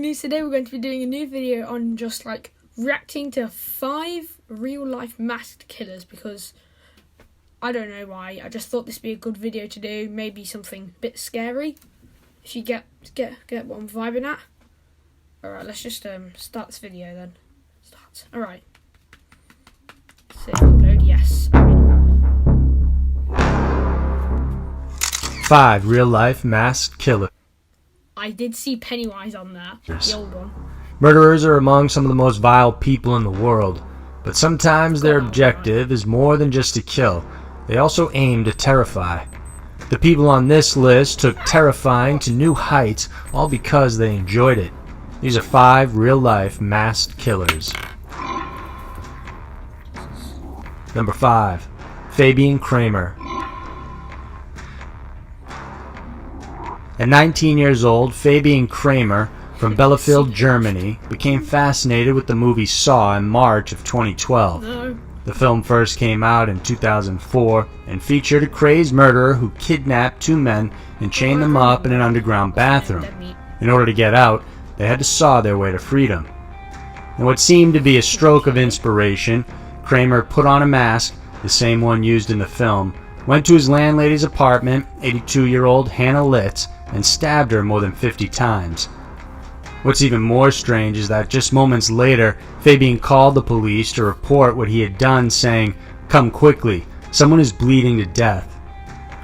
news. Today we're going to be doing a new video on just like reacting to 5 real life masked killers, because I don't know why. I just thought this would be a good video to do. Maybe something a bit scary, if you get what I'm vibing at. Alright, let's just start this video then. Alright. So upload, yes. 5 real life masked killers. I did see Pennywise on there, the old one. Murderers are among some of the most vile people in the world, but sometimes their objective is more than just to kill. They also aim to terrify. The people on this list took terrifying to new heights, all because they enjoyed it. These are 5 real life masked killers. Number 5. Fabian Kramer. At 19 years old, Fabian Kramer from Bielefeld, Germany, became fascinated with the movie Saw in March of 2012. The film first came out in 2004 and featured a crazed murderer who kidnapped 2 men and chained them up in an underground bathroom. In order to get out, they had to saw their way to freedom. In what seemed to be a stroke of inspiration, Kramer put on a mask, the same one used in the film, went to his landlady's apartment, 82-year-old Hannah Litz, and stabbed her more than 50 times. What's even more strange is that just moments later, Fabian called the police to report what he had done, saying, "Come quickly, someone is bleeding to death."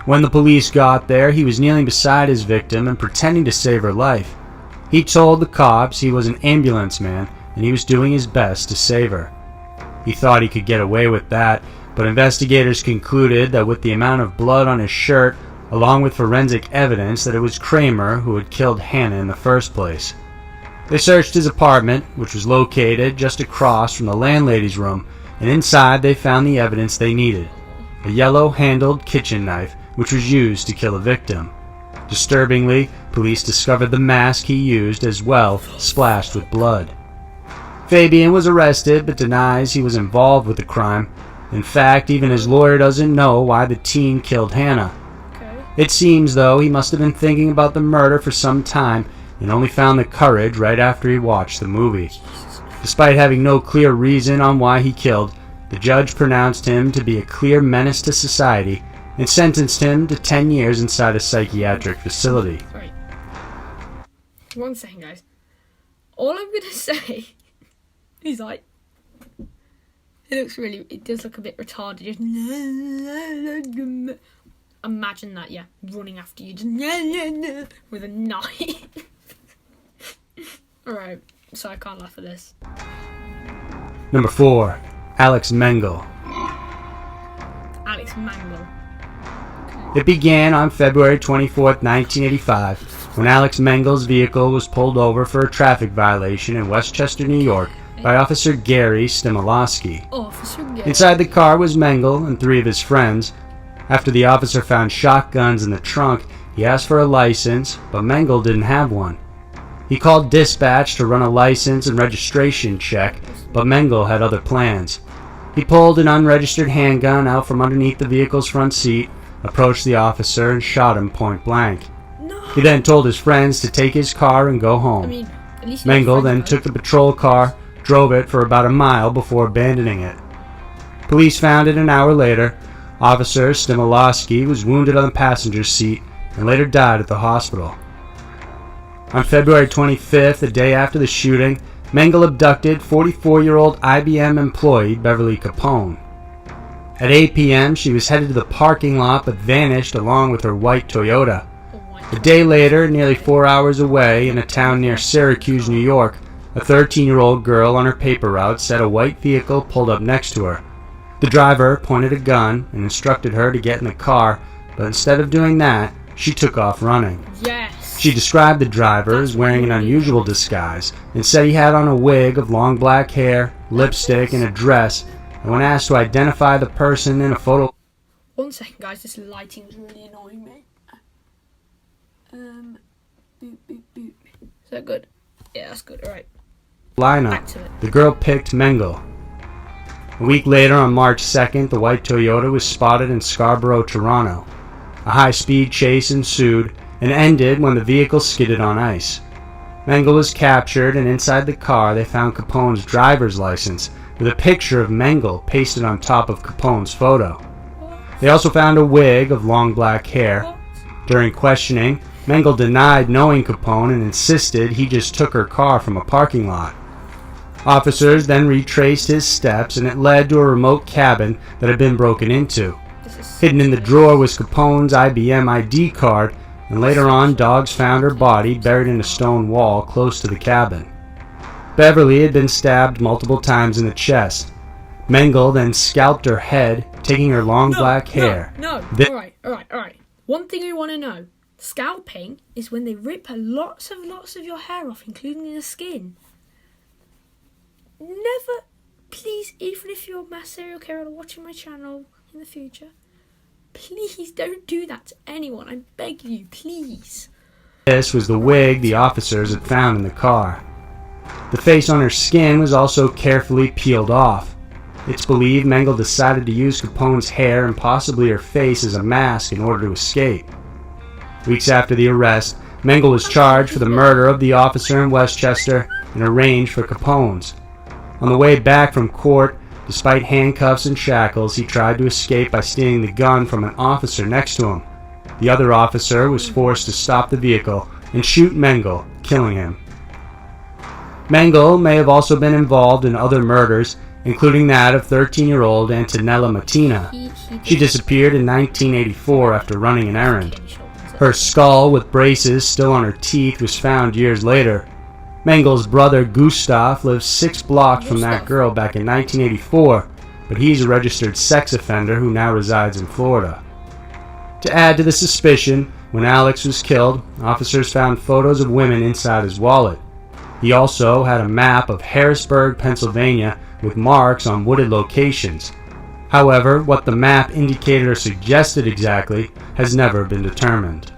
When the police got there, he was kneeling beside his victim and pretending to save her life. He told the cops he was an ambulance man and he was doing his best to save her. He thought he could get away with that, but investigators concluded that with the amount of blood on his shirt, along with forensic evidence, that it was Kramer who had killed Hannah in the first place. They searched his apartment, which was located just across from the landlady's room, and inside they found the evidence they needed: a yellow-handled kitchen knife, which was used to kill a victim. Disturbingly, police discovered the mask he used as well, splashed with blood. Fabian was arrested but denies he was involved with the crime. In fact, even his lawyer doesn't know why the teen killed Hannah. It seems, though, he must have been thinking about the murder for some time and only found the courage right after he watched the movie. Despite having no clear reason on why he killed, the judge pronounced him to be a clear menace to society and sentenced him to 10 years inside a psychiatric facility. Right. 1 second, guys. All I'm gonna say is it does look a bit retarded. Just imagine that, yeah, running after you just with a knife. Alright, so I can't laugh at this. Number 4. Alex Mengel. Alex Mengel. It began on February 24th, 1985, when Alex Mengel's vehicle was pulled over for a traffic violation in Westchester, New York, by Officer Gary Stimolowski. Inside the car was Mengel and 3 of his friends. After the officer found shotguns in the trunk, he asked for a license, but Mengel didn't have one. He called dispatch to run a license and registration check, but Mengel had other plans. He pulled an unregistered handgun out from underneath the vehicle's front seat, approached the officer, and shot him point blank. He then told his friends to take his car and go home. Mengel then took the patrol car, drove it for about a mile before abandoning it. Police found it an hour later. Officer Stimolowski was wounded on the passenger seat and later died at the hospital. On February 25th, the day after the shooting, Mengel abducted 44-year-old IBM employee Beverly Capone. At 8 p.m., she was headed to the parking lot but vanished along with her white Toyota. A day later, nearly 4 hours away, in a town near Syracuse, New York, a 13-year-old girl on her paper route said a white vehicle pulled up next to her. The driver pointed a gun and instructed her to get in the car, but instead of doing that, she took off running. Yes. She described the driver as wearing an unusual disguise and said he had on a wig of long black hair, lipstick, and a dress, and when asked to identify the person in a photo... 1 second, guys, this lighting is really annoying me. Boop, boop, boop. Is that good? Yeah, that's good, alright. Lineup, the girl picked Mengel. A week later, on March 2nd, the white Toyota was spotted in Scarborough, Toronto. A high-speed chase ensued and ended when the vehicle skidded on ice. Mengele was captured, and inside the car they found Capone's driver's license with a picture of Mengele pasted on top of Capone's photo. They also found a wig of long black hair. During questioning, Mengele denied knowing Capone and insisted he just took her car from a parking lot. Officers then retraced his steps, and it led to a remote cabin that had been broken into. Hidden in the drawer was Capone's IBM ID card, and later on dogs found her body buried in a stone wall close to the cabin. Beverly had been stabbed multiple times in the chest. Mengele then scalped her head, taking her long black hair. Alright. One thing we want to know. Scalping is when they rip lots of your hair off, including the skin. Never, please, even if you're a mass serial killer watching my channel in the future, please don't do that to anyone. I beg you, please. This was the wig the officers had found in the car. The face on her skin was also carefully peeled off. It's believed Mengele decided to use Capone's hair and possibly her face as a mask in order to escape. Weeks after the arrest, Mengele was charged for the murder of the officer in Westchester and arraigned for Capone's. On the way back from court, despite handcuffs and shackles, he tried to escape by stealing the gun from an officer next to him. The other officer was forced to stop the vehicle and shoot Mengele, killing him. Mengele may have also been involved in other murders, including that of 13-year-old Antonella Mattina. She disappeared in 1984 after running an errand. Her skull with braces still on her teeth was found years later. Mengele's brother Gustav lives 6 blocks from that girl back in 1984, but he's a registered sex offender who now resides in Florida. To add to the suspicion, when Alex was killed, officers found photos of women inside his wallet. He also had a map of Harrisburg, Pennsylvania, with marks on wooded locations. However, what the map indicated or suggested exactly has never been determined.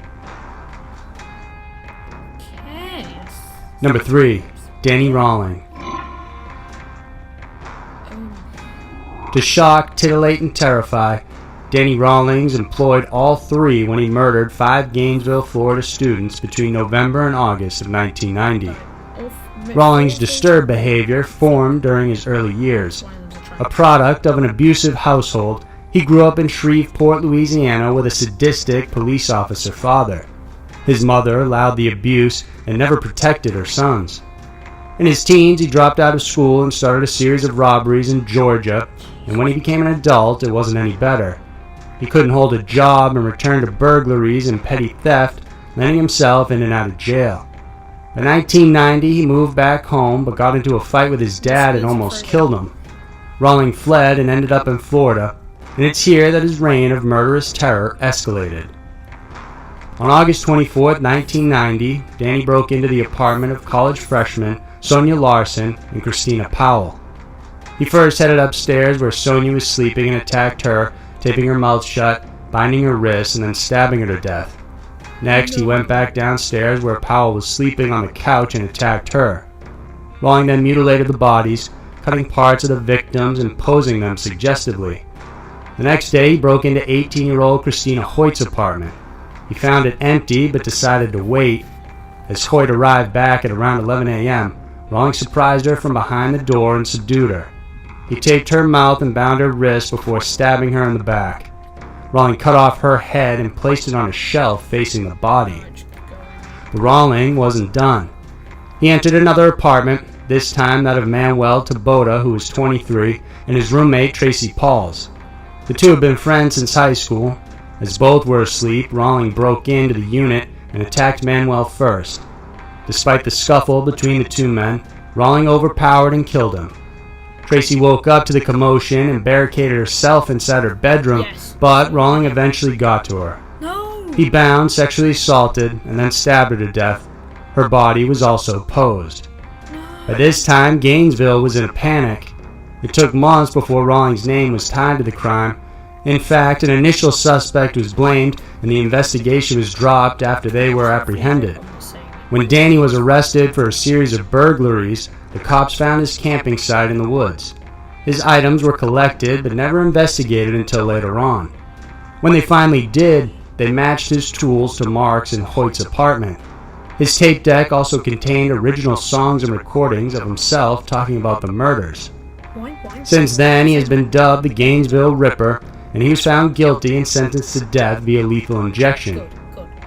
Number 3. Danny Rawling. To shock, titillate, and terrify, Danny Rawlings employed all 3 when he murdered 5 Gainesville, Florida students between November and August of 1990. Rawlings' disturbed behavior formed during his early years. A product of an abusive household, he grew up in Shreveport, Louisiana with a sadistic police officer father. His mother allowed the abuse and never protected her sons. In his teens, he dropped out of school and started a series of robberies in Georgia, and when he became an adult, it wasn't any better. He couldn't hold a job and returned to burglaries and petty theft, landing himself in and out of jail. In 1990, he moved back home but got into a fight with his dad and almost killed him. Rawling fled and ended up in Florida, and it's here that his reign of murderous terror escalated. On August 24, 1990, Danny broke into the apartment of college freshmen Sonia Larson and Christina Powell. He first headed upstairs where Sonia was sleeping and attacked her, taping her mouth shut, binding her wrists, and then stabbing her to death. Next, he went back downstairs where Powell was sleeping on the couch and attacked her. Rawling then mutilated the bodies, cutting parts of the victims and posing them suggestively. The next day, he broke into 18-year-old Christina Hoyt's apartment. He found it empty but decided to wait. As Hoyt arrived back at around 11 a.m., Rawling surprised her from behind the door and subdued her. He taped her mouth and bound her wrists before stabbing her in the back. Rawling cut off her head and placed it on a shelf facing the body. But Rawling wasn't done. He entered another apartment, this time that of Manuel Taboada, who was 23, and his roommate Tracy Pauls. The two had been friends since high school. As both were asleep, Rawling broke into the unit and attacked Manuel first. Despite the scuffle between the two men, Rawling overpowered and killed him. Tracy woke up to the commotion and barricaded herself inside her bedroom, but Rawling eventually got to her. No. He bound, sexually assaulted, and then stabbed her to death. Her body was also posed. By this time, Gainesville was in a panic. It took months before Rawling's name was tied to the crime. In fact, an initial suspect was blamed, and the investigation was dropped after they were apprehended. When Danny was arrested for a series of burglaries, the cops found his camping site in the woods. His items were collected but never investigated until later on. When they finally did, they matched his tools to marks in Hoyt's apartment. His tape deck also contained original songs and recordings of himself talking about the murders. Since then, he has been dubbed the Gainesville Ripper, and he was found guilty and sentenced to death via lethal injection.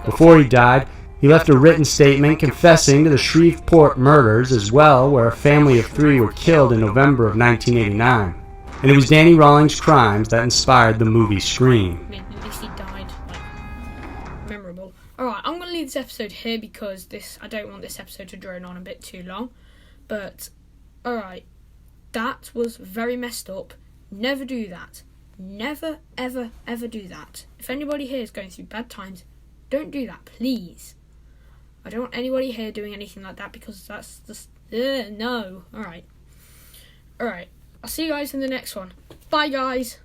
Before he died, he left a written statement confessing to the Shreveport murders as well, where a family of 3 were killed in November of 1989. And it was Danny Rawlings' crimes that inspired the movie Scream. At least he died, memorable. Alright, I'm going to leave this episode here because I don't want this episode to drone on a bit too long. But, alright, that was very messed up. Never do that. Never, ever, ever do that. If anybody here is going through bad times, don't do that, please. I don't want anybody here doing anything like that because that's just... no. Alright. I'll see you guys in the next one. Bye, guys.